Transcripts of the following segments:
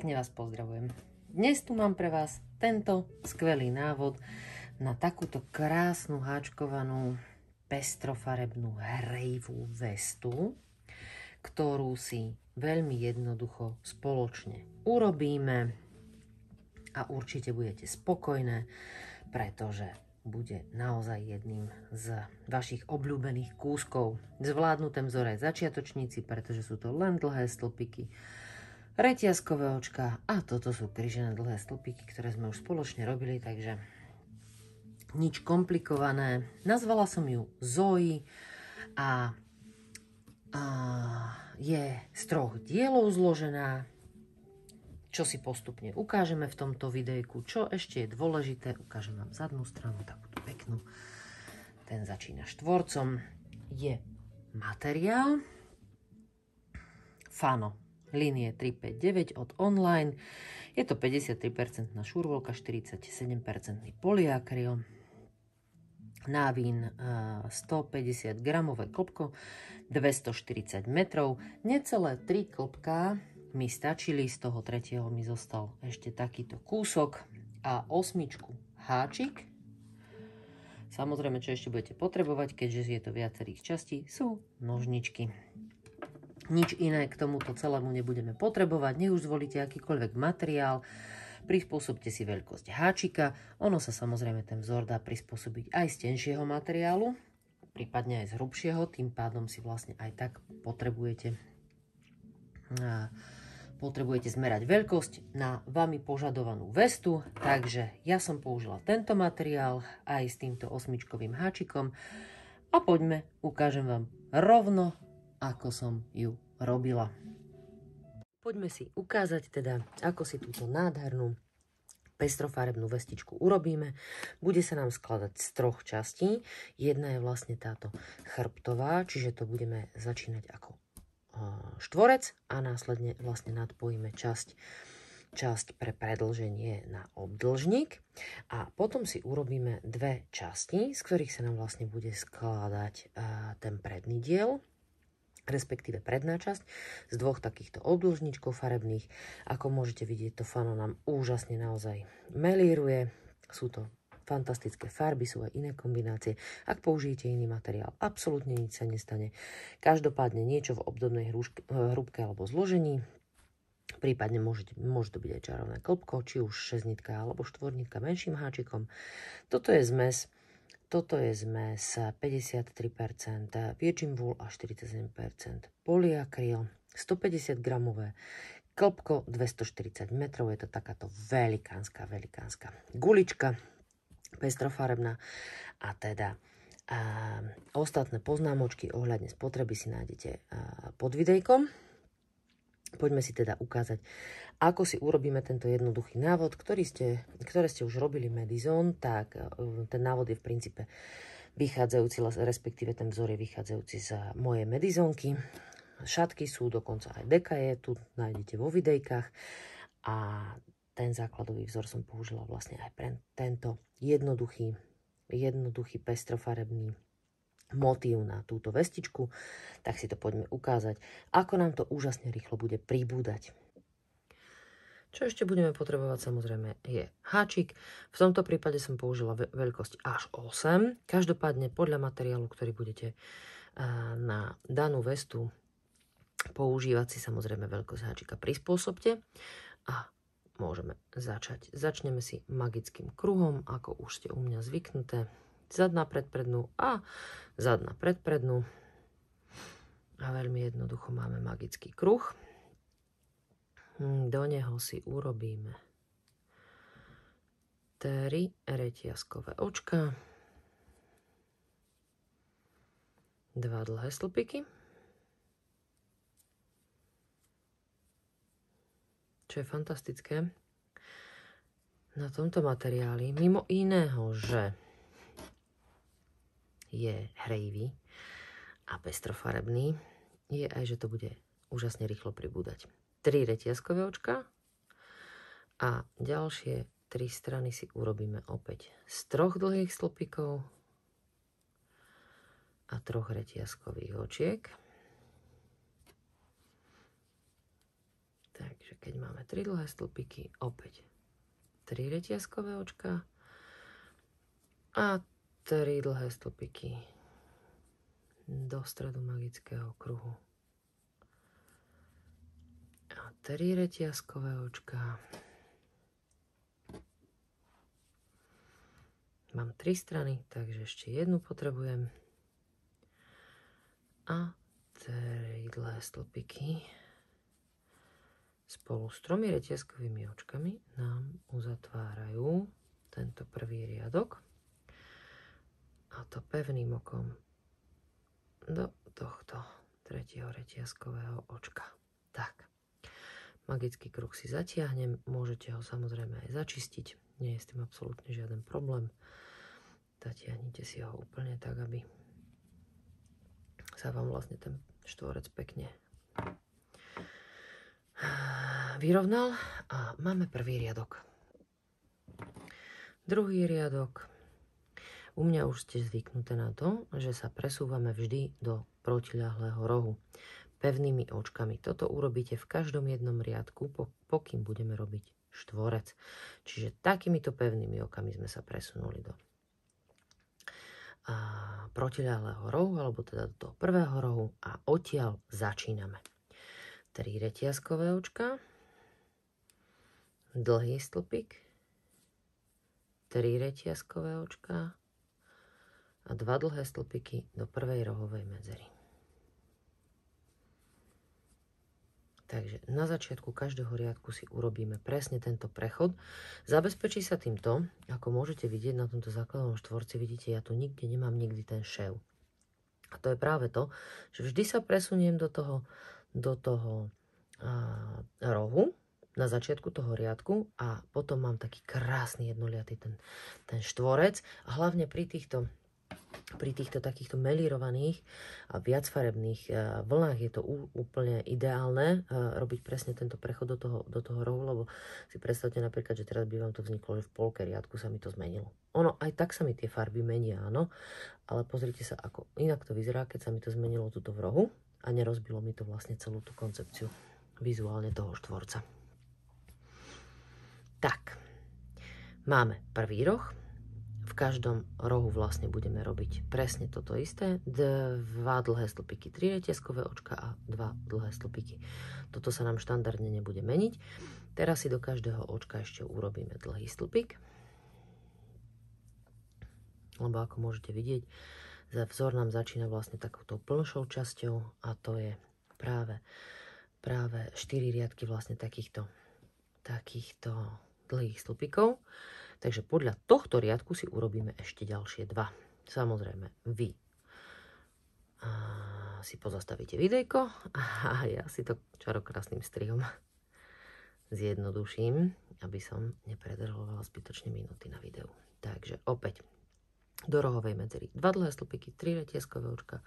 Pekne vás pozdravujem. Dnes tu mám pre vás tento skvelý návod na takúto krásnu háčkovanú pestrofarebnú hrejivú vestu, ktorú si veľmi jednoducho spoločne urobíme a určite budete spokojné, pretože bude naozaj jedným z vašich obľúbených kúskov. Zvládnuté vzoraj začiatočníci, pretože sú to len dlhé stĺpiky, reťazkové očka a toto sú križené dlhé stĺpiky, ktoré sme už spoločne robili, takže nič komplikované. Nazvala som ju Zoe a je z 3 dielov zložená, čo si postupne ukážeme v tomto videjku. Čo ešte je dôležité, ukážem vám zadnú stranu, takúto peknú. Ten začína štvorcom. Je materiál Fano línie 359 od online. Je to 53% šurvolka, 47% polyakryl, návín 150 gramové klopko, 240 metrov, necelé 3 klopká mi stačili, z toho 3. mi zostal ešte takýto kúsok a 8 háčik. Samozrejme, čo ešte budete potrebovať, keďže je to viacerých častí, sú nožničky. Nič iné k tomuto celému nebudeme potrebovať. Nech už zvolíte akýkoľvek materiál, prispôsobte si veľkosť háčika. Ono sa samozrejme ten vzor dá prispôsobiť aj z tenšieho materiálu, prípadne aj z hrubšieho, tým pádom si vlastne aj tak potrebujete zmerať veľkosť na vami požadovanú vestu. Takže ja som použila tento materiál aj s týmto 8-čkovým háčikom a poďme, ukážem vám rovno, ako som ju robila. Poďme si ukázať teda, ako si túto nádhernú pestrofarebnú vestičku urobíme. Bude sa nám skladať z 3 častí. Jedna je vlastne táto chrbtová, čiže to budeme začínať ako štvorec a následne vlastne nadpojíme časť pre predĺženie na obdĺžnik a potom si urobíme 2 časti, z ktorých sa nám vlastne bude skladať ten predný diel, respektíve predná časť z 2 takýchto obdĺžničkov farebných. Ako môžete vidieť, to Fano nám úžasne naozaj melíruje. Sú to fantastické farby, sú aj iné kombinácie. Ak použijete iný materiál, absolútne nič sa nestane. Každopádne niečo v obdobnej hrúbke alebo zložení. Prípadne môže to byť aj čarovné klopko, či už 6-nitka alebo 4-nitka menším háčikom. Toto je zmes 53% virgin wool a 47% polyakryl, 150 gramové klopko, 240 metrov, je to takáto velikánska gulička pestrofarebná a teda ostatné poznámočky ohľadne spotreby si nájdete pod videjkom. Poďme si teda ukázať, ako si urobíme tento jednoduchý návod, ktoré ste už robili Madison, tak ten návod je v princípe vychádzajúci, respektíve ten vzor je vychádzajúci z mojej Madisonky. Šatky sú dokonca aj dekaje, tu nájdete vo videjkách a ten základový vzor som použila vlastne aj pre tento jednoduchý pestrofarebný motív na túto vestičku, tak si to poďme ukázať, ako nám to úžasne rýchlo bude pribúdať. Čo ešte budeme potrebovať samozrejme je háčik. V tomto prípade som použila veľkosť až 8. Každopádne podľa materiálu, ktorý budete na danú vestu používať, si samozrejme veľkosť háčika prispôsobte a môžeme začať. Začneme si magickým kruhom, ako už ste u mňa zvyknuté. Zadná predprednú a zadná predprednú. A veľmi jednoducho máme magický kruh. Do neho si urobíme 3 reťazkové očka, 2 dlhé stĺpiky, čo je fantastické na tomto materiáli, mimo iného, že je hrejivý a pestrofarebný, je aj, že to bude úžasne rýchlo pribúdať. 3 reťazkové očka a ďalšie 3 strany si urobíme opäť z 3 dlhých stĺpikov a 3 reťazkových očiek. Takže keď máme 3 dlhé stĺpiky, opäť 3 reťazkové očka a 3 dlhé stĺpiky do stredu magického kruhu. A 3 reťazkové očka. Mám 3 strany, takže ešte jednu potrebujem. A 3 dlhé stĺpiky spolu s 3 reťazkovými očkami nám uzatvárajú tento prvý riadok. A to pevným okom do tohto tretieho reťazkového očka. Tak, magický kruh si zatiahnem, môžete ho samozrejme aj začistiť, nie je s tým absolútne žiaden problém. Zatiahnite si ho úplne tak, aby sa vám vlastne ten štvorec pekne vyrovnal a máme prvý riadok. Druhý riadok. U mňa už ste zvyknuté na to, že sa presúvame vždy do protiľahlého rohu pevnými očkami. Toto urobíte v každom jednom riadku, pokým budeme robiť štvorec. Čiže takýmito pevnými okami sme sa presunuli do protiľahlého rohu, alebo teda do toho prvého rohu a odtiaľ začíname. 3 reťazkové očka, dlhý stĺpik, 3 reťazkové očka a 2 dlhé stĺpiky do prvej rohovej medzery. Takže na začiatku každého riadku si urobíme presne tento prechod. Zabezpečí sa týmto, ako môžete vidieť na tomto základnom štvorci, vidíte, ja tu nikde nemám nikdy ten šev. A to je práve to, že vždy sa presuniem do toho rohu na začiatku toho riadku a potom mám taký krásny jednoliatý ten štvorec. A hlavne pri týchto takýchto melírovaných a viacfarebných vlnách je to úplne ideálne robiť presne tento prechod do toho rohu, lebo si predstavte napríklad, že teraz by vám to vzniklo, že v polke riadku sa mi to zmenilo. Ono aj tak sa mi tie farby menia, áno, ale pozrite sa, ako inak to vyzerá, keď sa mi to zmenilo tuto v rohu a nerozbilo mi to vlastne celú tú koncepciu vizuálne toho štvorca. Tak, máme prvý roh. V každom rohu vlastne budeme robiť presne toto isté. 2 dlhé stĺpiky, 3 reťazkové očka a 2 dlhé stĺpiky. Toto sa nám štandardne nebude meniť. Teraz si do každého očka ešte urobíme dlhý stĺpik. Lebo ako môžete vidieť, vzor nám začína vlastne takouto plnšou časťou a to je práve 4 riadky vlastne takýchto dlhých stĺpikov. Takže podľa tohto riadku si urobíme ešte ďalšie 2. Samozrejme, vy si pozastavíte videjko a ja si to čarokrásnym strihom zjednoduším, aby som nepredržovala zbytočne minúty na videu. Takže opäť do rohovej medzery 2 dlhé stĺpiky, 3 reťazkové očka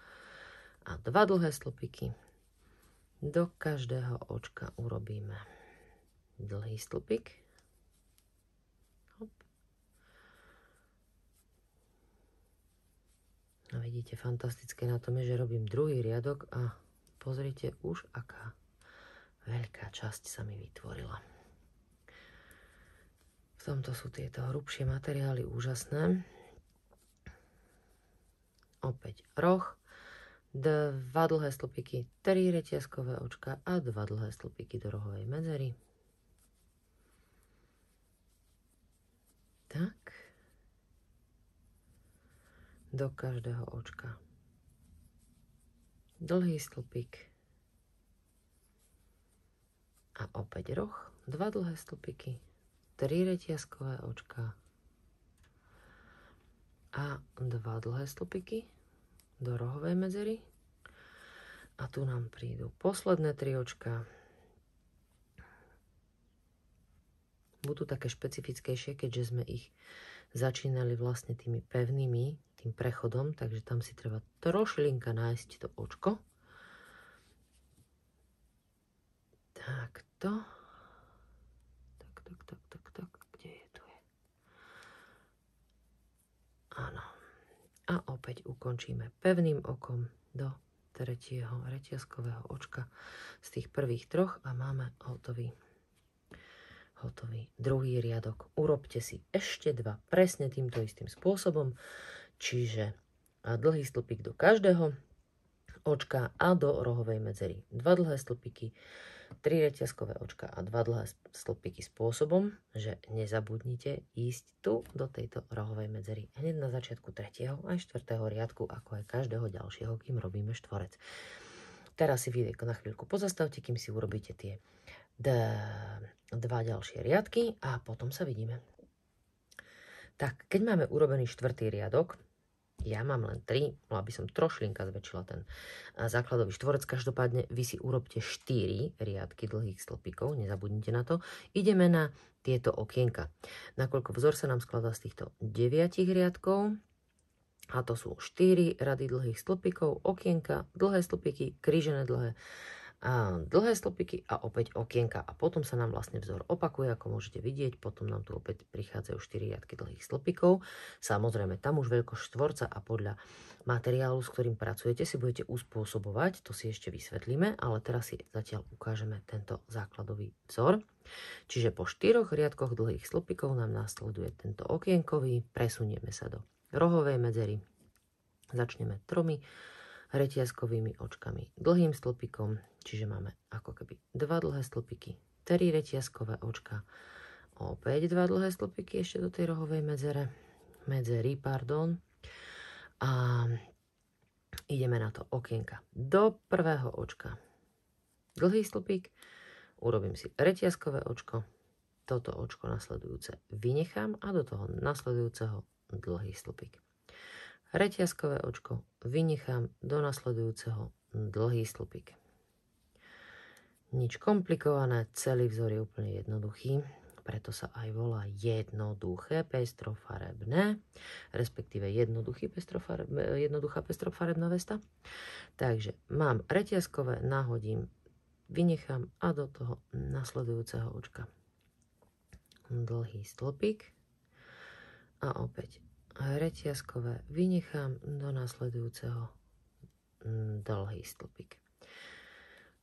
a 2 dlhé stĺpiky. Do každého očka urobíme dlhý stĺpik. A vidíte, fantastické na tom je, že robím druhý riadok a pozrite už, aká veľká časť sa mi vytvorila. V tomto sú tieto hrubšie materiály úžasné. Opäť roh, 2 dlhé stĺpiky, 3 reťazkové očka a 2 dlhé stĺpiky do rohovej medzery. Tak. Do každého očka dlhý stĺpik a opäť roh, 2 dlhé stĺpiky, 3 reťazkové očka a 2 dlhé stĺpiky do rohovej medzery. A tu nám prídu posledné 3 očka. Budú také špecifickejšie, keďže sme ich začínali vlastne tými pevnými, tým prechodom, takže tam si treba trošilinka nájsť to očko. Takto. Tak, kde je tu? Áno. A opäť ukončíme pevným okom do tretieho reťazkového očka z tých prvých troch a máme hotový druhý riadok. Urobte si ešte dva presne týmto istým spôsobom, čiže dlhý stĺpik do každého očka a do rohovej medzery 2 dlhé stĺpiky, 3 reťazkové očka a 2 dlhé stĺpiky spôsobom, že nezabudnite ísť tu do tejto rohovej medzery hneď na začiatku 3. aj 4. riadku, ako aj každého ďalšieho, kým robíme štvorec. Teraz si videjko na chvíľku pozastavte, kým si urobíte tie dva ďalšie riadky a potom sa vidíme. Tak, keď máme urobený 4. riadok, ja mám len 3, aby som trošlinka zväčšila ten základový štvorec. Každopádne vy si urobte 4 riadky dlhých stĺpikov, nezabudnite na to. Ideme na tieto okienka. Nakoľko vzor sa nám skladá z týchto 9 riadkov, a to sú 4 rady dlhých stĺpikov, okienka, dlhé stĺpiky, krížené dlhé stĺpiky a opäť okienka. A potom sa nám vlastne vzor opakuje, ako môžete vidieť. Potom nám tu opäť prichádzajú 4 riadky dlhých stĺpikov. Samozrejme, tam už veľkosť štvorca a podľa materiálu, s ktorým pracujete, si budete uspôsobovať. To si ešte vysvetlíme, ale teraz si zatiaľ ukážeme tento základový vzor. Čiže po 4 riadkoch dlhých stĺpikov nám nasleduje tento okienkový. Presunieme sa do rohovej medzery. Začneme 3 reťazkovými očkami, dlhým stĺpikom, čiže máme ako keby 2 dlhé stĺpiky, 3 reťazkové očka, opäť 2 dlhé stĺpiky ešte do tej rohovej medzery, a ideme na to okienka. Do prvého očka dlhý stĺpik, urobím si reťazkové očko, toto očko nasledujúce vynechám a do toho nasledujúceho dlhý stĺpik. Reťazkové očko vynechám, do nasledujúceho dlhý stĺpik. Nič komplikované, celý vzor je úplne jednoduchý, preto sa aj volá jednoduché pestrofarebné, respektíve jednoduchá pestrofarebná vesta. Takže mám reťazkové, nahodím, vynechám a do toho nasledujúceho očka dlhý stĺpik a opäť reťazkové vynechám, do nasledujúceho dlhý stĺpik.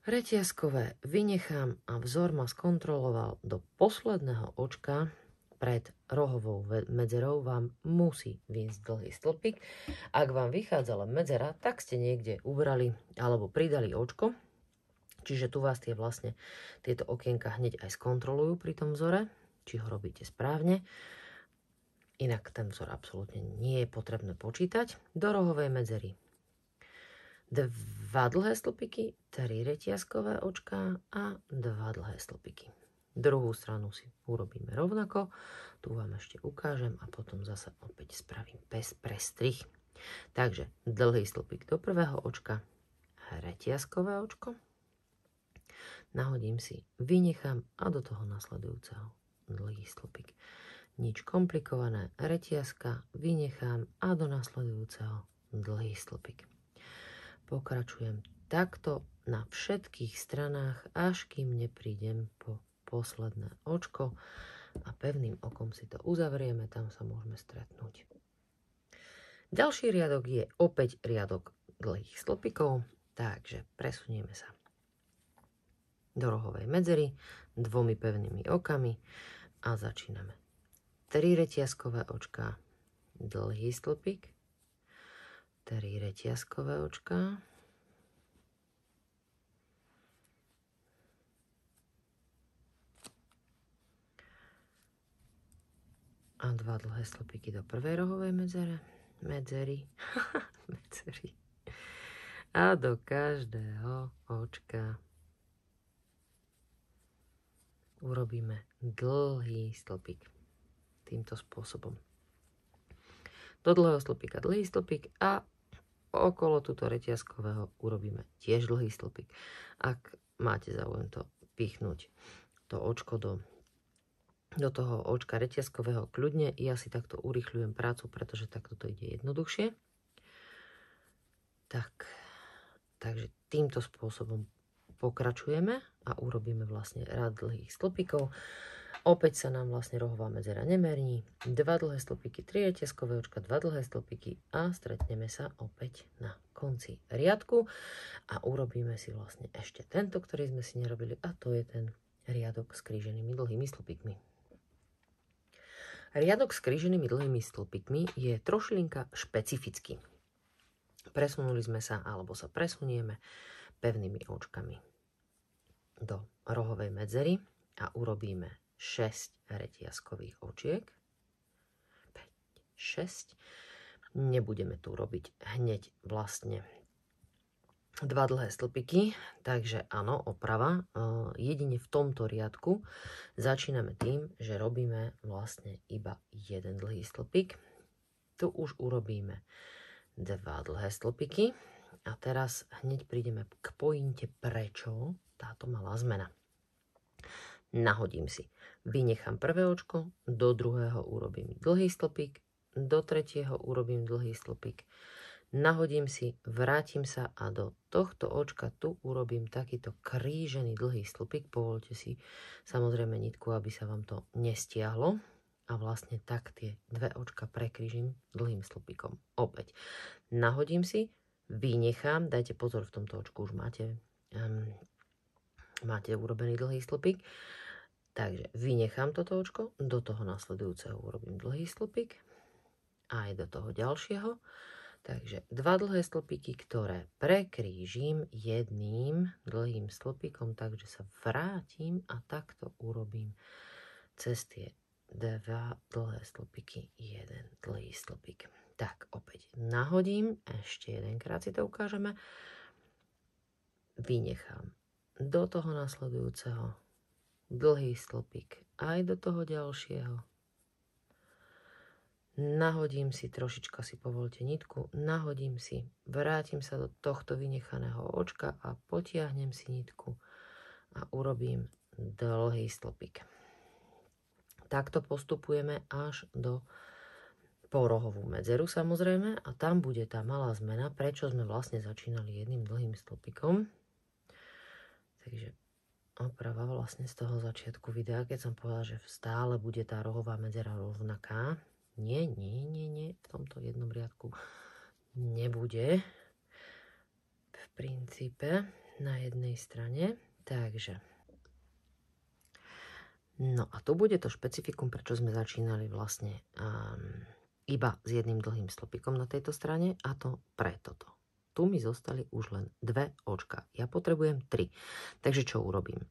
Reťazkové vynechám a vzor ma skontroloval do posledného očka. Pred rohovou medzerou vám musí výjsť dlhý stĺpik. Ak vám vychádzala medzera, tak ste niekde ubrali alebo pridali očko. Čiže tu vás tieto okienka hneď aj skontrolujú pri tom vzore, či ho robíte správne. Inak ten vzor absolútne nie je potrebné počítať. Do rohovej medzery 2 dlhé stĺpiky, 3 reťazkové očká a 2 dlhé stĺpiky. Druhú stranu si urobíme rovnako. Tu vám ešte ukážem a potom zase opäť spravím prestrih. Takže dlhý stĺpik do prvého očka, reťazkové očko. Nahodím si, vynechám a do toho nasledujúceho dlhý stĺpik. Nič komplikované, reťazka, vynechám a do nasledujúceho dlhý stĺpik. Pokračujem takto na všetkých stranách, až kým neprídem po posledné očko a pevným okom si to uzavrieme, tam sa môžeme stretnúť. Ďalší riadok je opäť riadok dlhých stĺpikov, takže presunieme sa do rohovej medzery 2 pevnými okami a začíname. 3 reťazkové očká, dlhý stĺpik, 3 reťazkové očká, a 2 dlhé stĺpiky do prvej rohovej medzery a do každého očka urobíme dlhý stĺpik. Týmto spôsobom. Do dlhého stĺpika dlhý stĺpik a okolo túto reťazkového urobíme tiež dlhý stĺpik. Ak máte záujem to pichnúť to očko do toho očka reťazkového, kľudne, ja si takto urýchľujem prácu, pretože takto to ide jednoduchšie. Takže týmto spôsobom pokračujeme a urobíme vlastne rad dlhých stĺpikov. Opäť sa nám vlastne rohová medzera nemerní. 2 dlhé stĺpiky, 3 reťazkové očka, 2 dlhé stĺpiky a stretneme sa opäť na konci riadku a urobíme si vlastne ešte tento, ktorý sme si nerobili, a to je ten riadok s kríženými dlhými stĺpikmi. Riadok s kríženými dlhými stĺpikmi je trošilinka špecifický. Presunuli sme sa, alebo sa presunieme pevnými očkami do rohovej medzery a urobíme 6 reťazkových očiek. 5, 6. Nebudeme tu robiť hneď vlastne 2 dlhé stĺpiky, takže áno, oprava. Jedine v tomto riadku začíname tým, že robíme vlastne iba 1 dlhý stĺpik. Tu už urobíme 2 dlhé stĺpiky a teraz hneď prídeme k pointe, prečo táto malá zmena. Nahodím si, vynechám prvé očko, do druhého urobím dlhý stĺpik, do tretieho urobím dlhý stĺpik, nahodím si, vrátim sa a do tohto očka tu urobím takýto krížený dlhý stĺpik. Povolte si samozrejme nitku, aby sa vám to nestiahlo, a vlastne tak tie 2 očka prekrížim dlhým stĺpikom. Opäť nahodím si, vynechám, dajte pozor, v tomto očku už máte urobený dlhý stĺpik. Takže vynechám toto očko, do toho nasledujúceho urobím dlhý stĺpik a aj do toho ďalšieho. Takže 2 dlhé stĺpiky, ktoré prekrížim jedným dlhým stĺpikom, takže sa vrátim a takto urobím cez tie 2 dlhé stĺpiky 1 dlhý stĺpik. Tak opäť nahodím, ešte jedenkrát si to ukážeme. Vynechám do toho nasledujúceho dlhý stĺpik aj do toho ďalšieho. Nahodím si, trošička si povolte nitku, nahodím si, vrátim sa do tohto vynechaného očka a potiahnem si nitku a urobím dlhý stĺpik. Takto postupujeme až po rohovú medzeru samozrejme a tam bude tá malá zmena, prečo sme vlastne začínali jedným dlhým stĺpikom. Takže oprava vlastne z toho začiatku videa, keď som povedala, že stále bude tá rohová medzera rovnaká. Nie, v tomto jednom riadku nebude v princípe na jednej strane. Takže no a tu bude to špecifikum, prečo sme začínali vlastne iba s jedným dlhým stĺpikom na tejto strane, a to pre toto. Tu mi zostali už len 2 očka. Ja potrebujem 3. Takže čo urobím?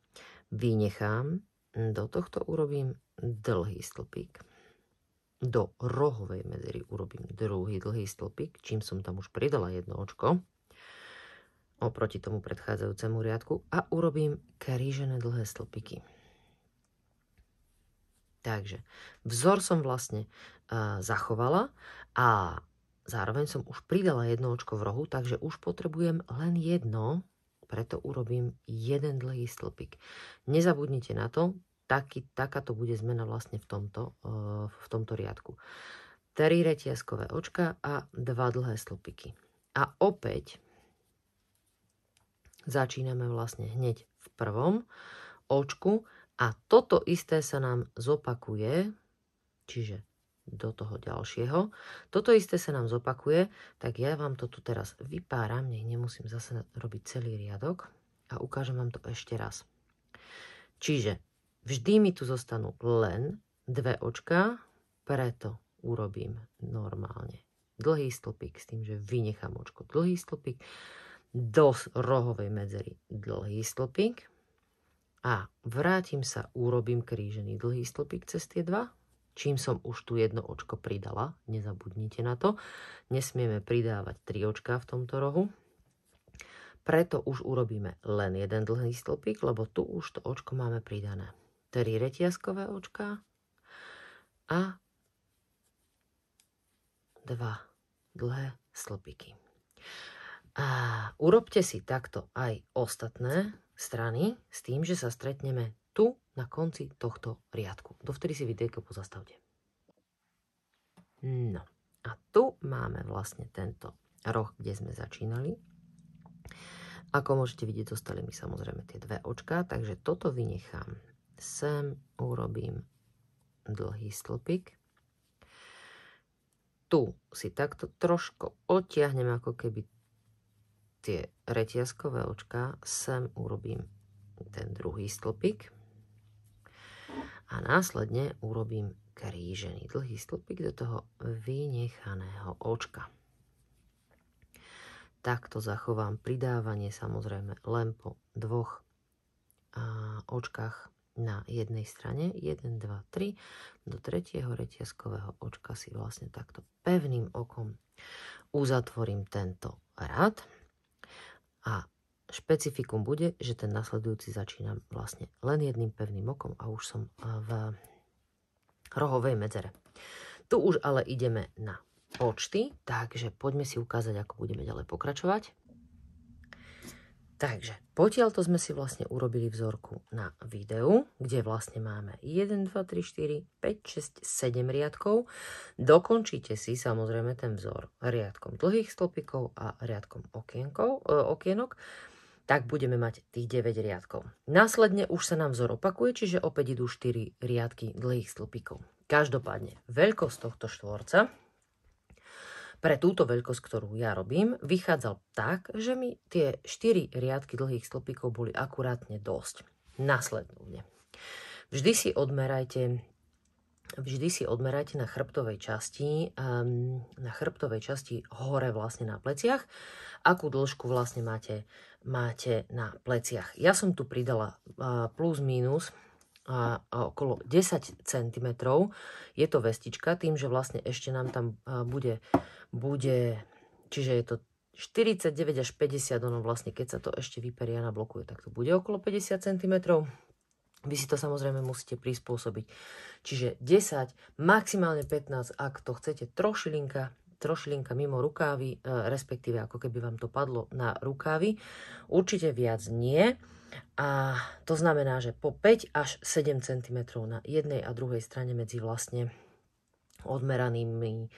Vynechám, do tohto urobím dlhý stĺpik. Do rohovej medzery urobím druhý dlhý stĺpik, čím som tam už pridala 1 očko oproti tomu predchádzajúcemu riadku a urobím krížené dlhé stĺpiky. Takže vzor som vlastne zachovala a zároveň som už pridala 1 očko v rohu, takže už potrebujem len 1, preto urobím 1 dlhý stĺpik. Nezabudnite na to, takáto bude zmena vlastne v tomto riadku. 3 reťazkové očka a 2 dlhé stĺpiky. A opäť začíname vlastne hneď v prvom očku a toto isté sa nám zopakuje, čiže do toho ďalšieho. Toto isté sa nám zopakuje, tak ja vám to tu teraz vypáram, nech nemusím zase robiť celý riadok a ukážem vám to ešte raz. Čiže vždy mi tu zostanú len 2 očka, preto urobím normálne dlhý stĺpik s tým, že vynechám očko, dlhý stĺpik, do rohovej medzery dlhý stĺpik a vrátim sa, urobím krížený dlhý stĺpik cez tie 2, čím som už tu 1 očko pridala, nezabudnite na to, nesmieme pridávať 3 očka v tomto rohu, preto už urobíme len 1 dlhý stĺpik, lebo tu už to očko máme pridané. 3 reťazkové očka a 2 dlhé stĺpiky. A urobte si takto aj ostatné strany s tým, že sa stretneme tu na konci tohto riadku. Dovtedy si videjko pozastavte. No a tu máme vlastne tento roh, kde sme začínali. Ako môžete vidieť, zostali mi samozrejme tie 2 očka, takže toto vynechám. sem urobím dlhý stĺpik. Tu si takto trošku odtiahnem ako keby tie reťazkové očká, sem urobím ten druhý stĺpik a následne urobím krížený dlhý stĺpik do toho vynechaného očka. Takto zachovám pridávanie samozrejme len po dvoch očkách na jednej strane. 1, 2, 3. Do tretieho reťazkového očka si vlastne takto pevným okom uzatvorím tento rad. A špecifikum bude, že ten nasledujúci začínam vlastne len jedným pevným okom a už som v rohovej medzere. Tu už ale ideme na počty, takže poďme si ukázať, ako budeme ďalej pokračovať. Takže potiaľto sme si vlastne urobili vzorku na videu, kde vlastne máme 1, 2, 3, 4, 5, 6, 7 riadkov. Dokončíte si samozrejme ten vzor riadkom dlhých stĺpikov a riadkom okienok, tak budeme mať tých 9 riadkov. Následne už sa nám vzor opakuje, čiže opäť idú 4 riadky dlhých stĺpikov. Každopádne veľkosť tohto štvorca pre túto veľkosť, ktorú ja robím, vychádzal tak, že mi tie 4 riadky dlhých stĺpikov boli akurátne dosť. Nasledovne. Vždy si odmerajte na chrbtovej časti hore vlastne na pleciach, akú dĺžku vlastne máte na pleciach. Ja som tu pridala plus minus okolo 10 cm. Je to vestička, tým, že vlastne ešte nám tam bude, čiže je to 49 až 50, ono vlastne, keď sa to ešte vyperia na blokuje, tak to bude okolo 50 cm. Vy si to samozrejme musíte prispôsobiť. Čiže 10, maximálne 15, ak to chcete trošilinka mimo rukávy, respektíve ako keby vám to padlo na rukávy. Určite viac nie. A to znamená, že po 5 až 7 cm na jednej a druhej strane medzi vlastne odmeranými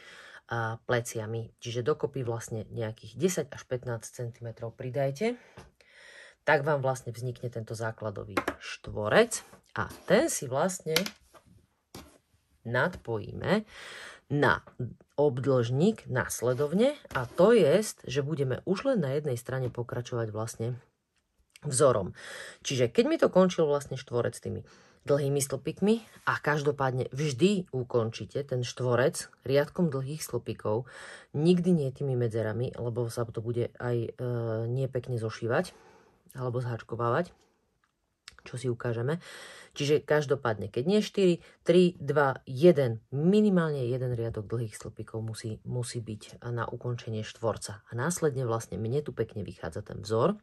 pleciami. Čiže dokopy vlastne nejakých 10 až 15 cm pridajte. Tak vám vlastne vznikne tento základový štvorec a ten si vlastne nadpojíme na obdĺžnik nasledovne a to je, že budeme už len na jednej strane pokračovať vlastne vzorom. Čiže keď mi to končil vlastne štvorec tými dlhými stĺpikmi a každopádne vždy ukončíte ten štvorec riadkom dlhých stĺpikov, nikdy nie tými medzerami, lebo sa to bude aj nepekne zošívať alebo zháčkovávať, čo si ukážeme. Čiže každopádne, keď nie 4, 3, 2, 1, minimálne jeden riadok dlhých stĺpikov musí byť na ukončenie štvorca. A následne vlastne mne tu pekne vychádza ten vzor.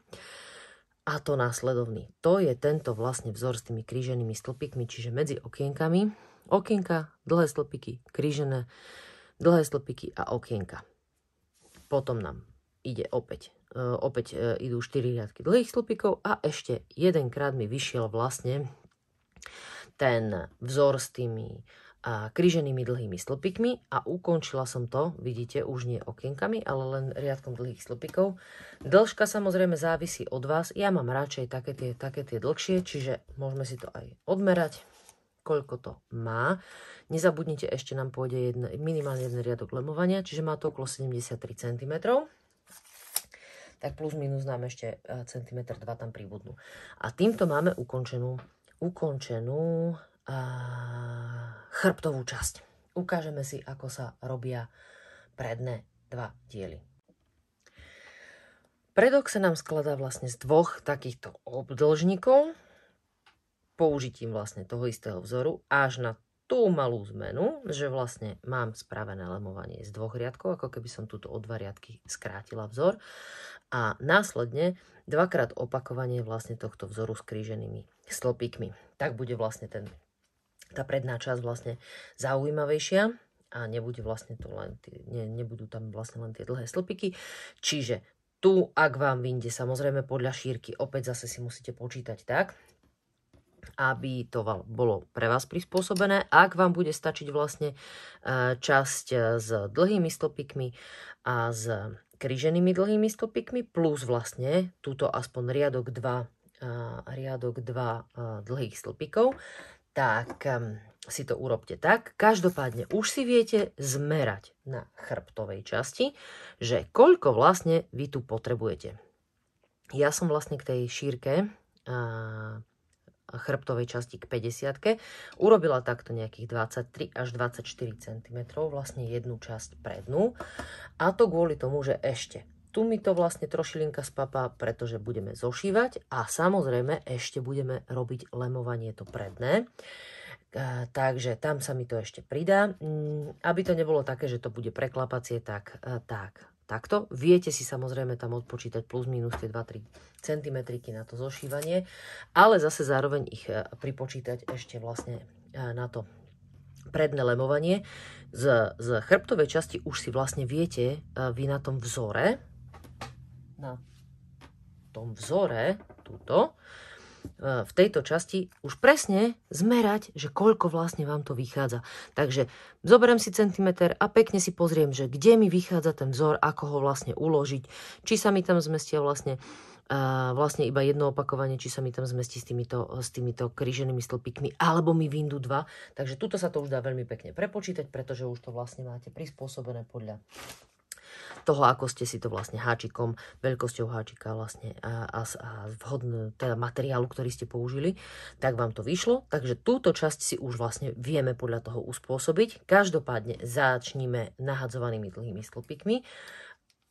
A to následovný. To je tento vlastne vzor s tými kríženými stĺpikmi, čiže medzi okienkami, okienka, dlhé stĺpiky, krížené, dlhé stĺpiky a okienka. Potom nám ide opäť idú 4 riadky dlhých stĺpikov a ešte jedenkrát mi vyšiel vlastne ten vzor s tými kríženými dlhými stĺpikmi a ukončila som to, vidíte, už nie okienkami, ale len riadkom dlhých stĺpikov. Dĺžka samozrejme závisí od vás. Ja mám radšej také tie dlhšie, čiže môžeme si to aj odmerať, koľko to má. Nezabudnite, ešte nám pôjde minimálne jeden riadok lemovania, čiže má to okolo 73 cm. Tak plus minus nám ešte centimetr 2 tam pribudnú. A týmto máme ukončenú chrbtovú časť. Ukážeme si, ako sa robia predné dva diely. Predok sa nám skladá vlastne z dvoch takýchto obdĺžnikov, použitím vlastne toho istého vzoru až na tú malú zmenu, že vlastne mám spravené lemovanie z dvoch riadkov, ako keby som túto o 2 riadky skrátila vzor. A následne dvakrát opakovanie vlastne tohto vzoru s kríženými stĺpikmi. Tak bude vlastne tá predná časť vlastne zaujímavejšia a nebude vlastne to len nebudú tam vlastne len tie dlhé stĺpiky. Čiže tu, ak vám vyjde, samozrejme podľa šírky, opäť zase si musíte počítať tak, aby to bolo pre vás prispôsobené. Ak vám bude stačiť vlastne časť s dlhými stĺpikmi a s kríženými dlhými stĺpikmi plus vlastne túto aspoň riadok 2 riadok 2 dlhých stĺpikov, tak si to urobte tak. Každopádne už si viete zmerať na chrbtovej časti, že koľko vlastne vy tu potrebujete. Ja som vlastne k tej šírke chrbtovej časti k 50 urobila takto nejakých 23 až 24 cm, vlastne jednu časť prednú. A to kvôli tomu, že ešte tu mi to vlastne trošilinka spapá, pretože budeme zošívať a samozrejme ešte budeme robiť lemovanie to predné. Takže tam sa mi to ešte pridá. Aby to nebolo také, že to bude preklapacie, takto. Viete si samozrejme tam odpočítať plus minus tie 2-3 cm na to zošívanie, ale zase zároveň ich pripočítať ešte vlastne na to predné lemovanie. Z chrbtovej časti už si vlastne viete vy na tom vzore, túto, v tejto časti už presne zmerať, že koľko vlastne vám to vychádza. Takže zoberiem si centimeter a pekne si pozriem, že kde mi vychádza ten vzor, ako ho vlastne uložiť, či sa mi tam zmestia vlastne iba jedno opakovanie, či sa mi tam zmestí s týmito kríženými stĺpikmi, alebo mi vyndú 2. Takže tuto sa to už dá veľmi pekne prepočítať, pretože už to vlastne máte prispôsobené podľa toho, ako ste si to vlastne háčikom, veľkosťou háčika vlastne a vhodný teda materiálu, ktorý ste použili, tak vám to vyšlo. Takže túto časť si už vlastne vieme podľa toho uspôsobiť. Každopádne začníme nahadzovanými dlhými stĺpikmi,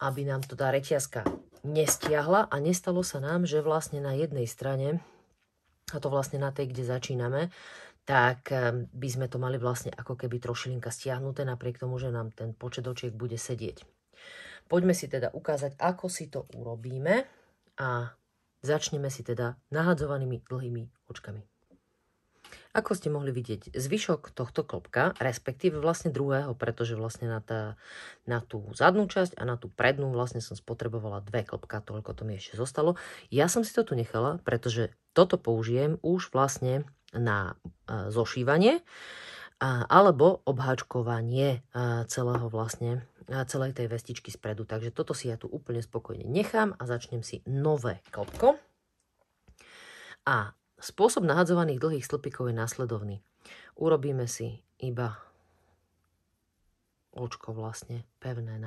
aby nám to tá reťazka nestiahla a nestalo sa nám, že vlastne na jednej strane, a to vlastne na tej, kde začíname, tak by sme to mali vlastne ako keby trošilinka stiahnuté, napriek tomu, že nám ten počet očiek bude sedieť. Poďme si teda ukázať, ako si to urobíme a začneme si teda nahadzovanými dlhými očkami. Ako ste mohli vidieť, zvyšok tohto klopka, respektíve vlastne druhého, pretože vlastne na tú zadnú časť a na tú prednú vlastne som spotrebovala 2 klopka, toľko to mi ešte zostalo. Ja som si to tu nechala, pretože toto použijem už vlastne na zošívanie alebo obháčkovanie celej tej vestičky spredu. Takže toto si ja tu úplne spokojne nechám a začnem si nové klopko. A spôsob nahadzovaných dlhých stĺpikov je následovný. Urobíme si iba očko vlastne pevné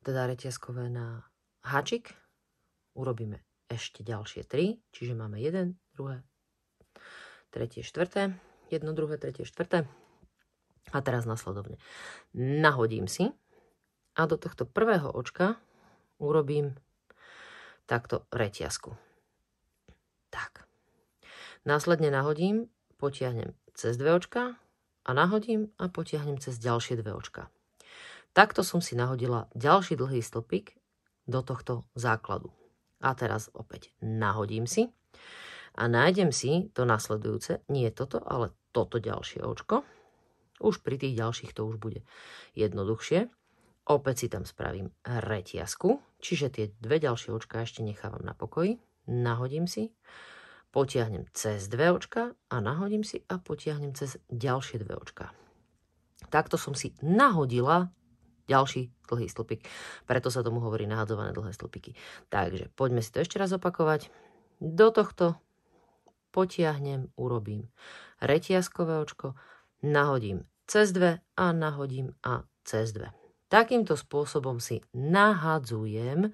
teda reťazkové na háčik. Urobíme ešte ďalšie 3, čiže máme 1, 2, 3, 4, 1, 2, 3, 4. A teraz nasledovne nahodím si a do tohto prvého očka urobím takto reťazku. Tak. Následne nahodím, potiahnem cez 2 očka a nahodím a potiahnem cez ďalšie 2 očka. Takto som si nahodila ďalší dlhý stĺpik do tohto základu. A teraz opäť nahodím si a nájdem si to nasledujúce, nie toto, ale toto ďalšie očko. Už pri tých ďalších to už bude jednoduchšie. Opäť si tam spravím reťazku, čiže tie 2 ďalšie očka ešte nechávam na pokoji. Nahodím si, potiahnem cez 2 očka a nahodím si a potiahnem cez ďalšie 2 očka. Takto som si nahodila ďalší dlhý stĺpik, preto sa tomu hovorí nahadzované dlhé stĺpiky. Takže poďme si to ešte raz opakovať. Do tohto potiahnem, urobím reťazkové očko, nahodím cez 2 a nahodím a cez 2. Takýmto spôsobom si nahadzujem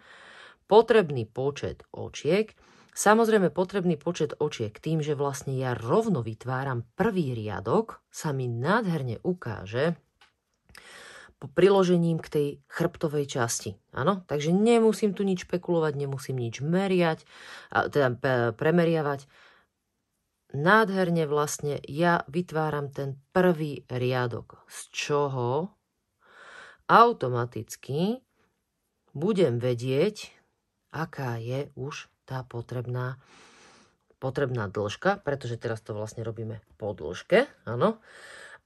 potrebný počet očiek. Samozrejme potrebný počet očiek tým, že vlastne ja rovno vytváram prvý riadok, sa mi nádherne ukáže priložením k tej chrbtovej časti. Áno? Takže nemusím tu nič špekulovať, nemusím nič meriať, teda premeriavať. Nádherne vlastne ja vytváram ten prvý riadok, z čoho automaticky budem vedieť, aká je už tá potrebná dĺžka, pretože teraz to vlastne robíme po dĺžke, áno.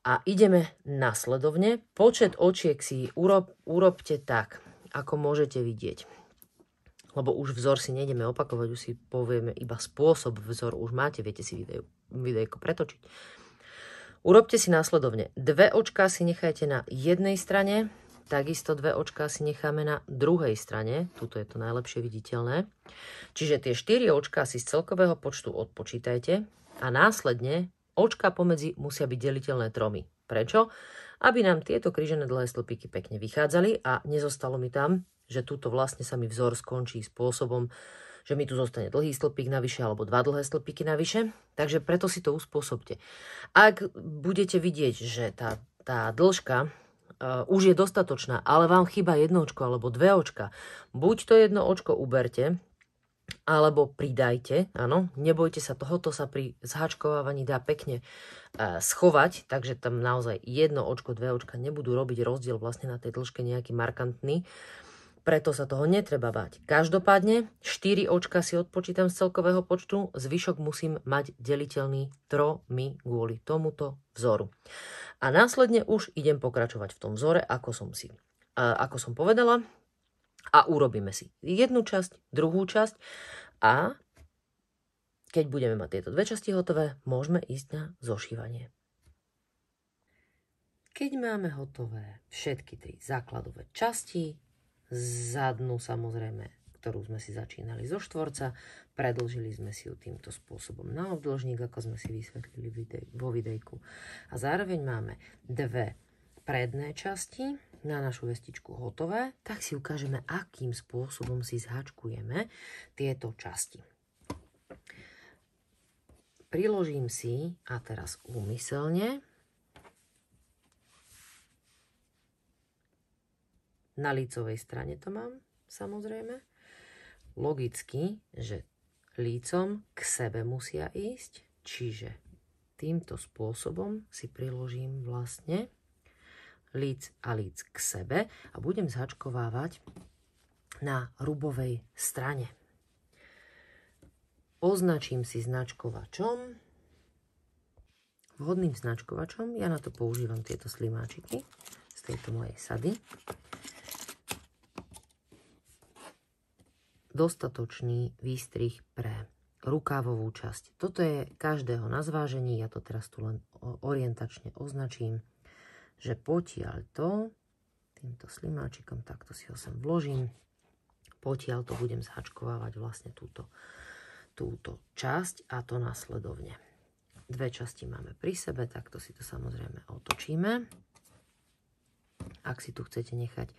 A ideme nasledovne. Počet očiek si urobte tak, ako môžete vidieť. Lebo už vzor si nejdeme opakovať, už si povieme iba spôsob vzor, už máte, viete si videjko pretočiť. Urobte si následovne 2 očká si nechajte na jednej strane, takisto 2 očká si necháme na druhej strane. Tuto je to najlepšie viditeľné. Čiže tie 4 očká si z celkového počtu odpočítajte a následne očká pomedzi musia byť deliteľné 3. Prečo? Aby nám tieto krížené dlhé stĺpiky pekne vychádzali a nezostalo mi tam, že tuto vlastne sa mi vzor skončí spôsobom, že mi tu zostane dlhý stĺpik navyše alebo 2 dlhé stĺpiky navyše. Takže preto si to uspôsobte. Ak budete vidieť, že tá dĺžka už je dostatočná, ale vám chýba 1 očko alebo 2 očka, buď to 1 očko uberte, alebo pridajte, áno, nebojte sa, tohoto sa pri zhačkovávaní dá pekne schovať, takže tam naozaj 1 očko, 2 očka nebudú robiť rozdiel vlastne na tej dĺžke nejaký markantný, preto sa toho netreba báť. Každopádne 4 očka si odpočítam z celkového počtu, zvyšok musím mať deliteľný 3 kvôli tomuto vzoru. A následne už idem pokračovať v tom vzore, ako som povedala, a urobíme si jednu časť, druhú časť a keď budeme mať tieto 2 časti hotové, môžeme ísť na zošívanie. Keď máme hotové všetky 3 základové časti, zadnú samozrejme, ktorú sme si začínali zo štvorca, predĺžili sme si ju týmto spôsobom na obdĺžnik, ako sme si vysvetlili vo videjku. A zároveň máme 2 predné časti na našu vestičku hotové, tak si ukážeme, akým spôsobom si zhačkujeme tieto časti. Priložím si, a teraz úmyselne, na lícovej strane to mám, samozrejme. Logicky, že lícom k sebe musia ísť, čiže týmto spôsobom si priložím vlastne líc a líc k sebe a budem zhačkovávať na rubovej strane. Označím si značkovačom, vhodným značkovačom, ja na to používam tieto slimáčiky z tejto mojej sady. Dostatočný výstrih pre rukávovú časť. Toto je každého na zvážení, ja to teraz tu len orientačne označím, že potiaľ to, týmto slimáčikom, takto si ho sem vložím, potiaľ to budem zhačkovávať vlastne túto časť a to nasledovne. 2 časti máme pri sebe, takto si to samozrejme otočíme. Ak si tu chcete nechať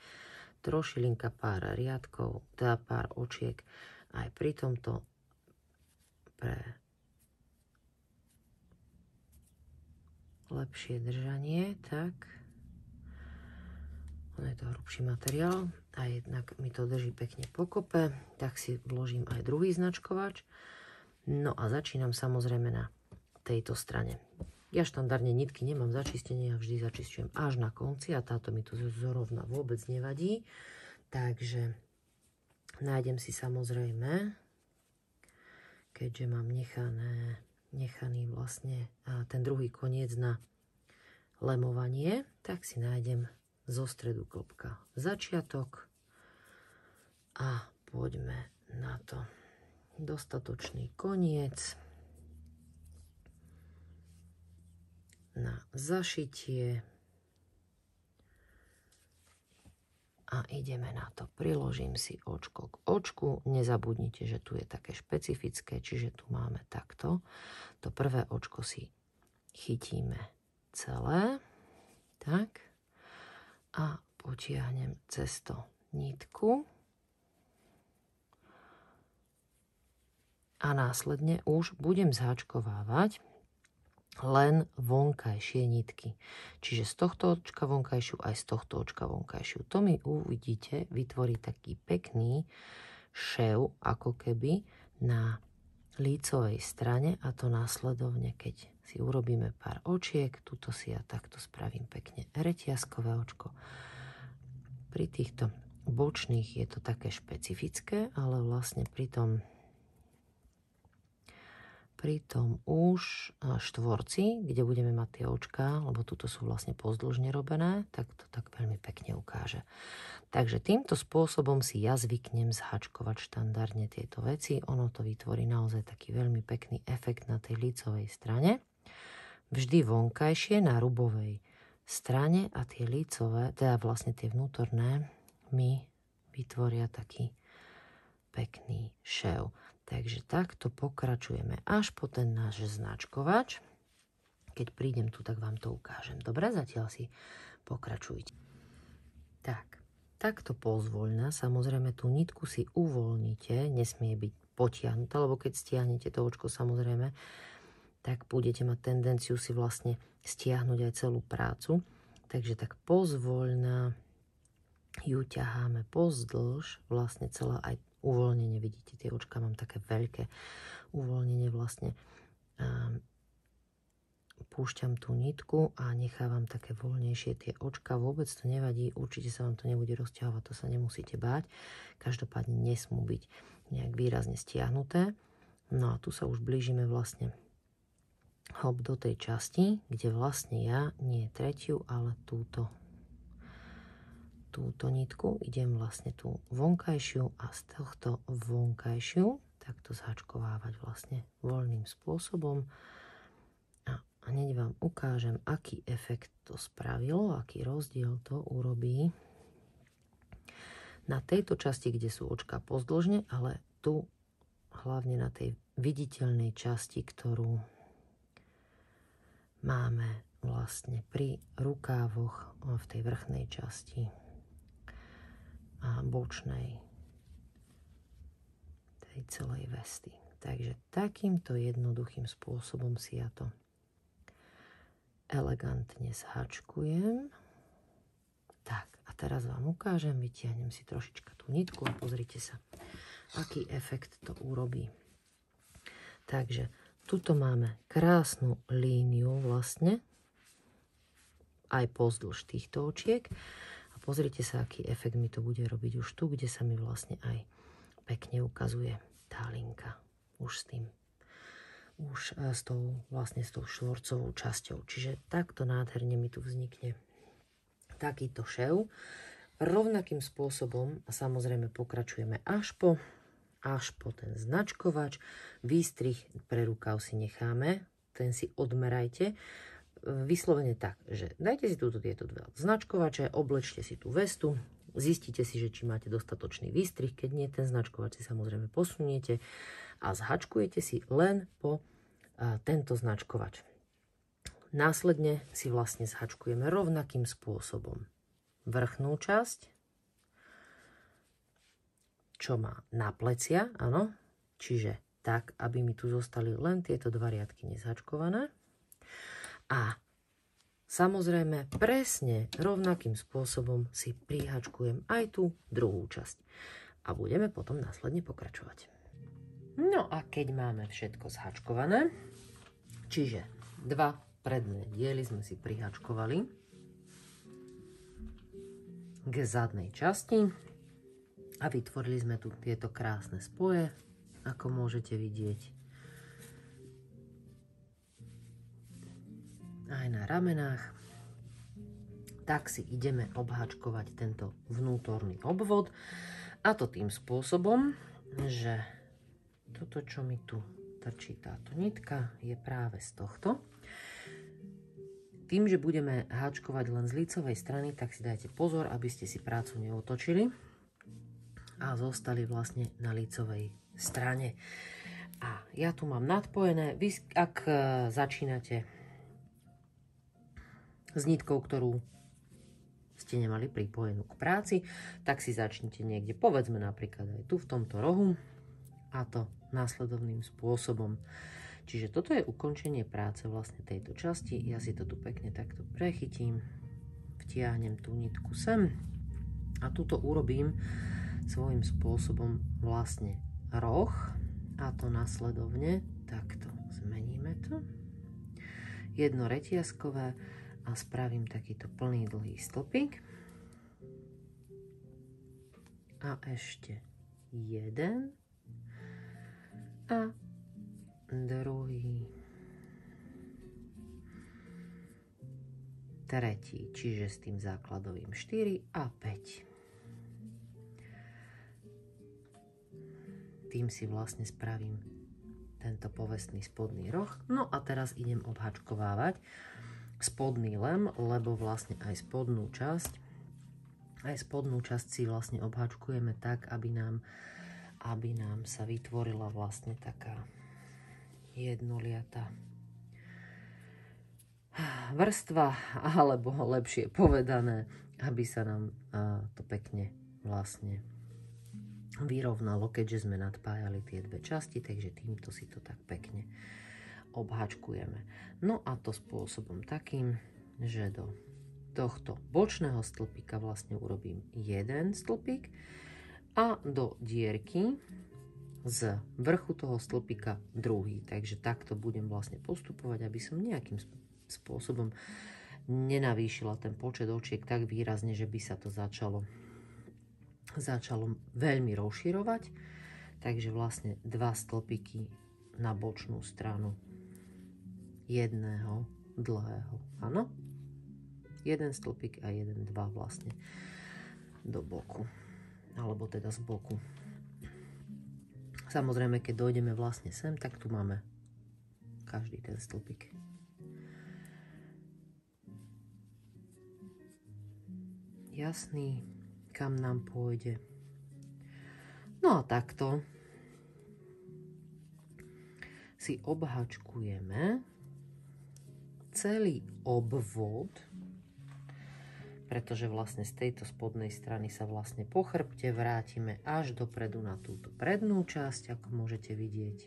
trošilinka pár riadkov, teda pár očiek, aj pri tomto pre lepšie držanie, tak ono je to hrubší materiál a jednak mi to drží pekne pokope, tak si vložím aj druhý značkovač. No a začínam samozrejme na tejto strane. Ja štandardne nitky nemám začistenie, ja vždy začisťujem až na konci a táto mi tu zorovna vôbec nevadí. Takže nájdem si samozrejme, keďže mám nechaný vlastne ten druhý koniec na lemovanie, tak si nájdem zo stredu klopka začiatok a poďme na to. Dostatočný koniec na zašitie a ideme na to. Priložím si očko k očku. Nezabudnite, že tu je také špecifické, čiže tu máme takto. To prvé očko si chytíme celé, tak, a potiahnem cez to nitku a následne už budem zhačkovávať len vonkajšie nitky. Čiže z tohto očka vonkajšiu aj z tohto očka vonkajšiu. To mi uvidíte, vytvorí taký pekný šev, ako keby na lícovej strane a to následovne, keď si urobíme pár očiek, tuto si ja takto spravím pekne reťazkové očko. Pri týchto bočných je to také špecifické, ale vlastne pri tom už štvorci, kde budeme mať tie očká, lebo tuto sú vlastne pozdĺžne robené, tak to tak veľmi pekne ukáže. Takže týmto spôsobom si ja zvyknem zhačkovať štandardne tieto veci. Ono to vytvorí naozaj taký veľmi pekný efekt na tej lícovej strane. Vždy vonkajšie na rubovej strane a tie lícové, teda vlastne tie vnútorné, mi vytvoria taký pekný šev. Takže takto pokračujeme až po ten náš značkovač. Keď prídem tu, tak vám to ukážem. Dobre, zatiaľ si pokračujte. Takto pozvoľna, samozrejme tú nitku si uvoľnite, nesmie byť potiahnutá, lebo keď stiahnete to očko samozrejme, tak budete mať tendenciu si vlastne stiahnuť aj celú prácu. Takže tak pozvoľna ju ťaháme pozdĺž, vlastne celá aj uvoľnenie, vidíte, tie očka mám také veľké uvoľnenie vlastne. Púšťam tú nitku a nechávam také voľnejšie tie očka. Vôbec to nevadí, určite sa vám to nebude rozťahovať, to sa nemusíte báť. Každopádne nesmú byť nejak výrazne stiahnuté. No a tu sa už blížime vlastne do tej časti, kde vlastne ja nie tretiu, ale túto nitku idem vlastne tú vonkajšiu a z tohto vonkajšiu takto zhačkovávať vlastne voľným spôsobom. A hneď vám ukážem, aký efekt to spravilo, aký rozdiel to urobí na tejto časti, kde sú očka pozdĺžne, ale tu hlavne na tej viditeľnej časti, ktorú máme vlastne pri rukávoch v tej vrchnej časti a bočnej tej celej vesty. Takže takýmto jednoduchým spôsobom si ja to elegantne zhačkujem. Tak, a teraz vám ukážem, vytiahnem si trošička tú nitku a pozrite sa, aký efekt to urobí. Takže tuto máme krásnu líniu vlastne, aj pozdĺž týchto očiek. A pozrite sa, aký efekt mi to bude robiť už tu, kde sa mi vlastne aj pekne ukazuje tá linka. Už s tou štvorcovou časťou. Čiže takto nádherne mi tu vznikne takýto šev. Rovnakým spôsobom a samozrejme pokračujeme až po ten značkovač. Výstrih pre rukav si necháme, ten si odmerajte. Vyslovene tak, že dajte si tieto dve značkovače, oblečte si tú vestu, zistite si, že či máte dostatočný výstrih, keď nie, ten značkovač si samozrejme posuniete a zhačkujete si len po tento značkovač. Následne si vlastne zhačkujeme rovnakým spôsobom vrchnú časť, čo má na plecia, áno, čiže tak, aby mi tu zostali len tieto dva riadky nezhačkované. A samozrejme presne rovnakým spôsobom si prihačkujem aj tú druhú časť. A budeme potom následne pokračovať. No a keď máme všetko zhačkované, čiže dva predné diely sme si prihačkovali k zadnej časti a vytvorili sme tu tieto krásne spoje, ako môžete vidieť aj na ramenách. Tak si ideme obhačkovať tento vnútorný obvod, a to tým spôsobom, že toto, čo mi tu trčí táto nitka, je práve z tohto. Tým, že budeme háčkovať len z lícovej strany, tak si dajte pozor, aby ste si prácu neotočili a zostali vlastne na lícovej strane. A ja tu mám nadpojené. Vy, ak začínate s nitkou, ktorú ste nemali pripojenú k práci, tak si začnite niekde, povedzme napríklad aj tu v tomto rohu, a to následovným spôsobom. Čiže toto je ukončenie práce vlastne tejto časti. Ja si to tu pekne takto prechytím, vtiahnem tú nitku sem a tuto urobím svojím spôsobom vlastne roh, a to následovne takto zmeníme to. Jedno reťazkové a spravím takýto plný dlhý stĺpik. A ešte jeden. A druhý, tretí, čiže s tým základovým 4 a 5. Tým si vlastne spravím tento povestný spodný roh. No a teraz idem obhačkovávať spodný lem, lebo vlastne aj spodnú časť si vlastne obhačkujeme tak, aby nám sa vytvorila vlastne taká jednoliatá vrstva, alebo lepšie povedané, aby sa nám to pekne vlastne vyrovnalo, keďže sme nadpájali tie dve časti, takže týmto si to tak pekne obhačkujeme. No a to spôsobom takým, že do tohto bočného stĺpika vlastne urobím jeden stĺpik a do dierky z vrchu toho stĺpika druhý. Takže takto budem vlastne postupovať, aby som nejakým spôsobom nenavýšila ten počet očiek tak výrazne, že by sa to začalo veľmi rozširovať. Takže vlastne dva stĺpiky na bočnú stranu jedného dlhého. Áno? Jeden stĺpik a jeden, dva vlastne do boku. Alebo teda z boku. Samozrejme, keď dojdeme vlastne sem, tak tu máme každý ten stĺpik. Jasný, kam nám pôjde. No a takto si obhačkujeme celý obvod, pretože vlastne z tejto spodnej strany sa vlastne po chrbte vrátime až dopredu na túto prednú časť, ako môžete vidieť.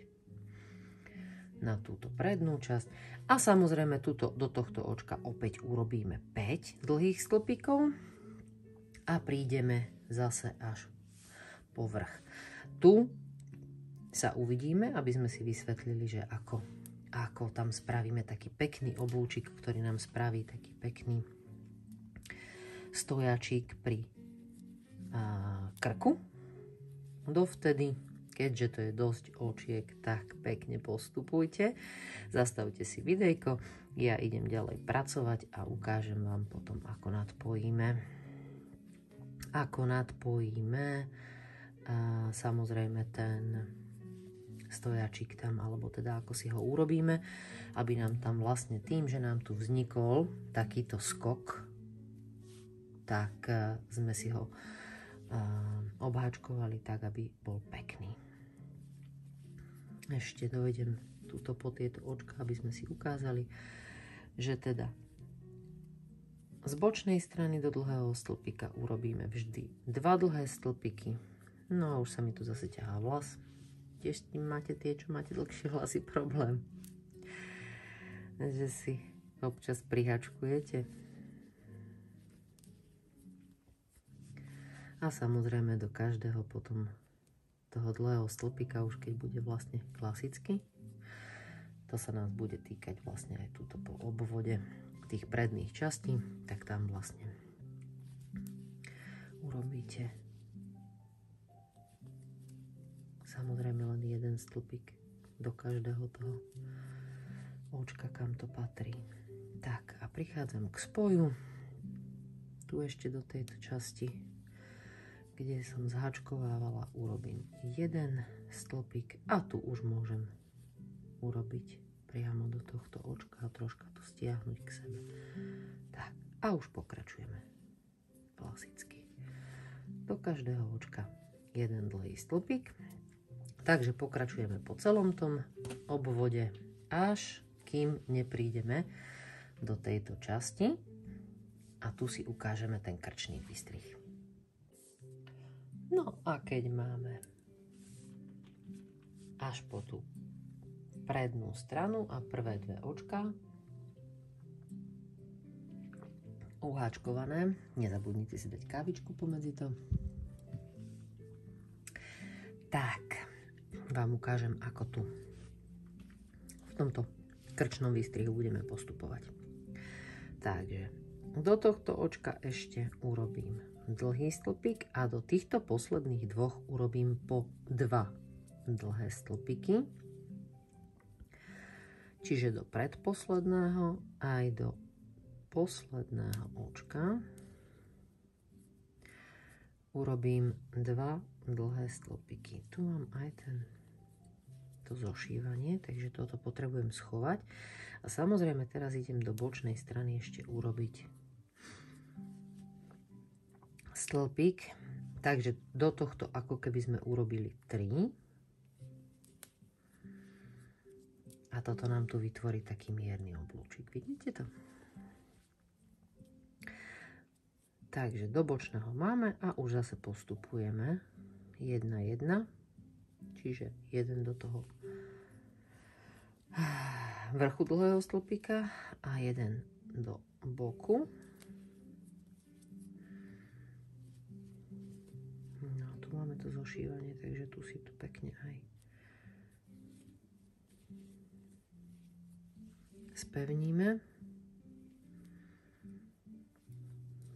Na túto prednú časť. A samozrejme do tohto očka opäť urobíme 5 dlhých stĺpikov a prídeme zase až po vrch. Tu sa uvidíme, aby sme si vysvetlili, že ako tam spravíme taký pekný oblúčik, ktorý nám spraví taký pekný stojačík pri krku. Dovtedy, keďže to je dosť očiek, tak pekne postupujte. Zastavte si videjko, ja idem ďalej pracovať a ukážem vám potom, ako nadpojíme. Samozrejme ten stojačík tam, alebo teda ako si ho urobíme, aby nám tam vlastne tým, že nám tu vznikol takýto skok, tak sme si ho obháčkovali tak, aby bol pekný. Ešte dojdem tuto po tieto očka, aby sme si ukázali, že teda z bočnej strany do dlhého stĺpika urobíme vždy dva dlhé stĺpiky. No a už sa mi tu zase ťahá vlas. Tiež s tým máte tie, čo máte dlhšie vlasy, problém. Že si občas prihačkujete. A samozrejme do každého potom toho dlhého stĺpika, už keď bude vlastne klasicky, to sa nás bude týkať vlastne aj túto po obvode tých predných častí, tak tam vlastne urobíte samozrejme len jeden stĺpik do každého toho očka, kam to patrí. Tak a prichádzam k spoju. Tu ešte do tejto časti, kde som zhačkovávala, urobím jeden stĺpik a tu už môžem urobiť priamo do tohto očka a troška to stiahnuť k sebe. Tak, a už pokračujeme klasicky. Do každého očka jeden dlhý stĺpik. Takže pokračujeme po celom tom obvode, až kým neprídeme do tejto časti a tu si ukážeme ten krčný výstrih. No a keď máme až po tú prednú stranu a prvé dve očka uháčkované, nezabudnite si dať kávičku pomedzi to, tak vám ukážem, ako tu v tomto krčnom výstrihu budeme postupovať. Takže do tohto očka ešte urobím dlhý stĺpik a do týchto posledných dvoch urobím po dva dlhé stĺpiky. Čiže do predposledného aj do posledného očka urobím dva dlhé stĺpiky. Tu mám aj to zošívanie, takže toto potrebujem schovať. A A samozrejme teraz idem do bočnej strany ešte urobiť stĺpik. Takže do tohto ako keby sme urobili 3. A toto nám tu vytvorí taký mierny oblúčik. Vidíte to? Takže do bočného máme a už zase postupujeme 1, 1, čiže 1 do toho vrchu dlhého stĺpika a 1 do boku. No, tu máme to zošívanie, takže tu si to pekne aj spevníme.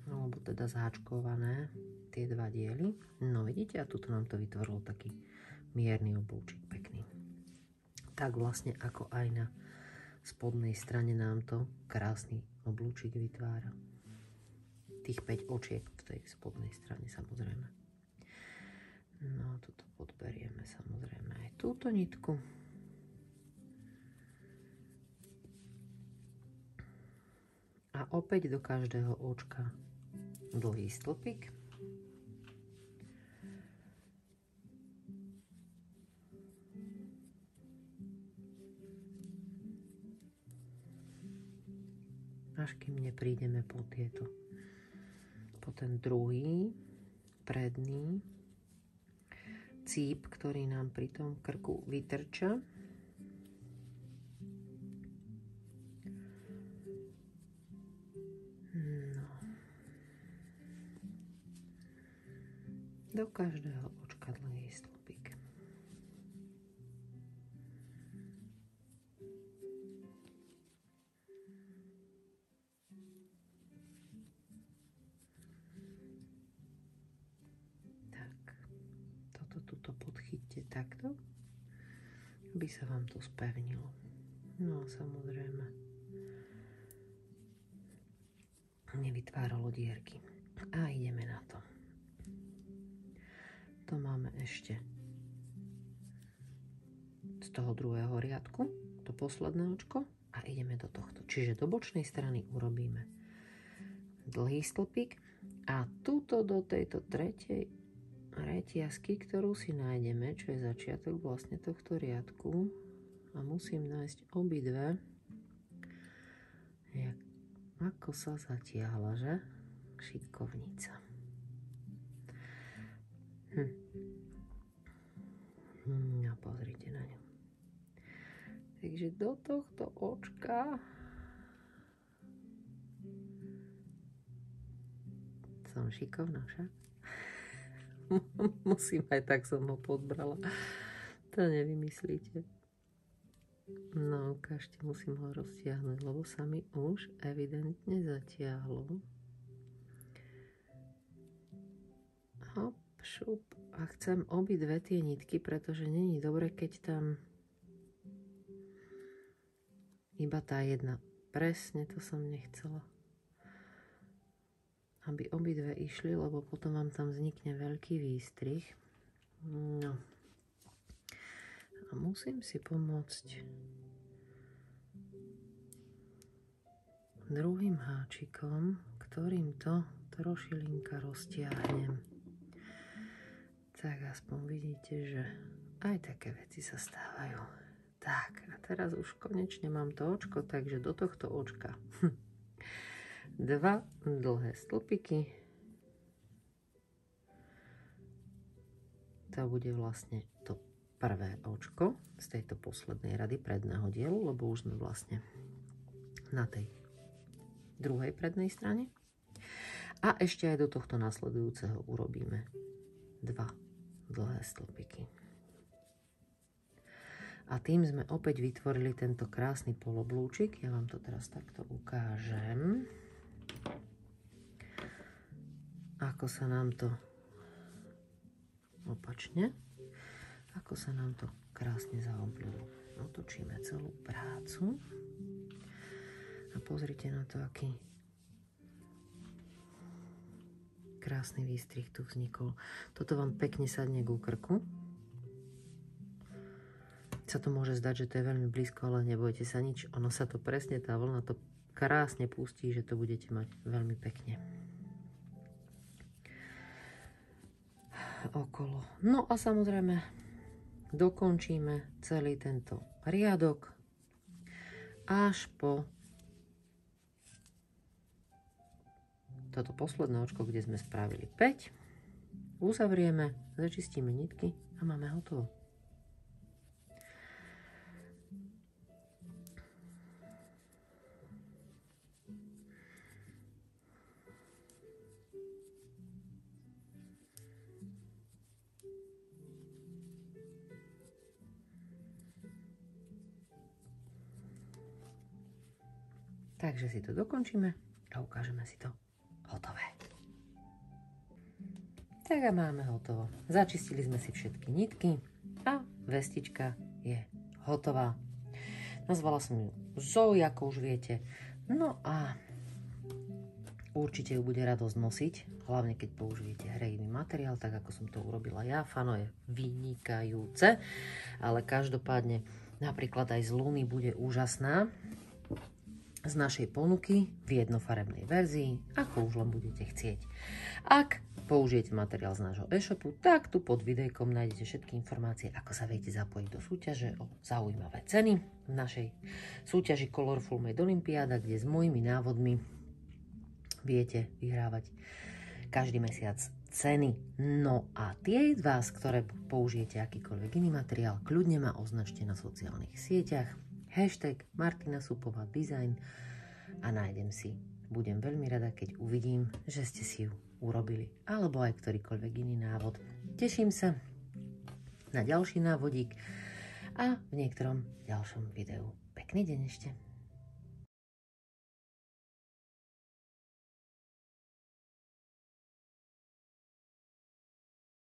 Alebo teda zháčkované tie 2 diely. No vidíte, a tuto nám to vytvorilo taký mierny oblúčik, pekný. Tak vlastne ako aj na spodnej strane nám to krásny oblúčik vytvára. Tých 5 očiek v tej spodnej strane samozrejme. No tuto podberieme samozrejme aj túto nitku. A opäť do každého očka dlhý stĺpik. Až kým neprídeme po ten druhý predný cíp, ktorý nám pri tom krku vytrča. Do každého očka dlhý stĺpik. Tak, toto tuto podchyťte takto, aby sa vám to spevnilo. No a samozrejme nevytváralo dierky. A ideme na to. To máme ešte z toho druhého riadku, to posledné očko a ideme do tohto. Čiže do bočnej strany urobíme dlhý stĺpik a tuto do tejto tretej reťazky, ktorú si nájdeme, čo je začiatok vlastne tohto riadku a musím nájsť obidve, ako sa zatiahla, že? Šikovnica. No pozrite na ňu. Takže do tohto očka som šikovná však. Musím, aj tak som ho podbrala. To nevymyslíte. No ukážte, musím ho roztiahnuť, lebo sa mi už evidentne zatiahlo. Hop. Šup. A chcem obidve tie nitky, pretože není dobre, keď tam iba tá jedna. Presne to som nechcela. Aby obidve išli, lebo potom vám tam vznikne veľký výstrih. No. A musím si pomôcť druhým háčikom, ktorým to trošilinka roztiahnem. Tak aspoň vidíte, že aj také veci sa stávajú. Tak, a teraz už konečne mám to očko, takže do tohto očka 2 dlhé stĺpiky. To bude vlastne to prvé očko z tejto poslednej rady predného dielu, lebo už sme vlastne na tej druhej prednej strane. A ešte aj do tohto nasledujúceho urobíme 2 dlhé stĺpiky. A tým sme opäť vytvorili tento krásny poloblúčik. Ja vám to teraz takto ukážem. Ako sa nám to opačne, ako sa nám to krásne zaoblilo. Otočíme celú prácu a pozrite na to, aký krásny výstrih tu vznikol. Toto vám pekne sadne ku krku. sa to môže zdať, že to je veľmi blízko, ale nebojte sa nič. Ono sa to presne, tá vlna to krásne pustí, že to budete mať veľmi pekne okolo. No a samozrejme dokončíme celý tento riadok až po toto posledné očko, kde sme spravili 5. Uzavrieme, začistíme nitky a máme hotovo. Takže si to dokončíme a ukážeme si to hotové. Tak a máme hotovo. Začistili sme si všetky nitky a vestička je hotová. Nazvala som ju Zoe, ako už viete. No a určite ju bude radosť nosiť, hlavne keď použijete hrejivý materiál, tak ako som to urobila ja. Fano je vynikajúce, ale každopádne napríklad aj z Luny bude úžasná z našej ponuky v jednofarebnej verzii, ako už len budete chcieť. Ak použijete materiál z nášho e-shopu, tak tu pod videjkom nájdete všetky informácie, ako sa viete zapojiť do súťaže o zaujímavé ceny v našej súťaži Colorful Made Olympiáda, kde s mojimi návodmi viete vyhrávať každý mesiac ceny. No a tie z vás, ktoré použijete akýkoľvek iný materiál, kľudne ma označte na sociálnych sieťach. Hashtag Martina Supová design a nájdem si. Budem veľmi rada, keď uvidím, že ste si ju urobili. Alebo aj ktorýkoľvek iný návod. Teším sa na ďalší návodík a v niektorom ďalšom videu. Pekný deň ešte.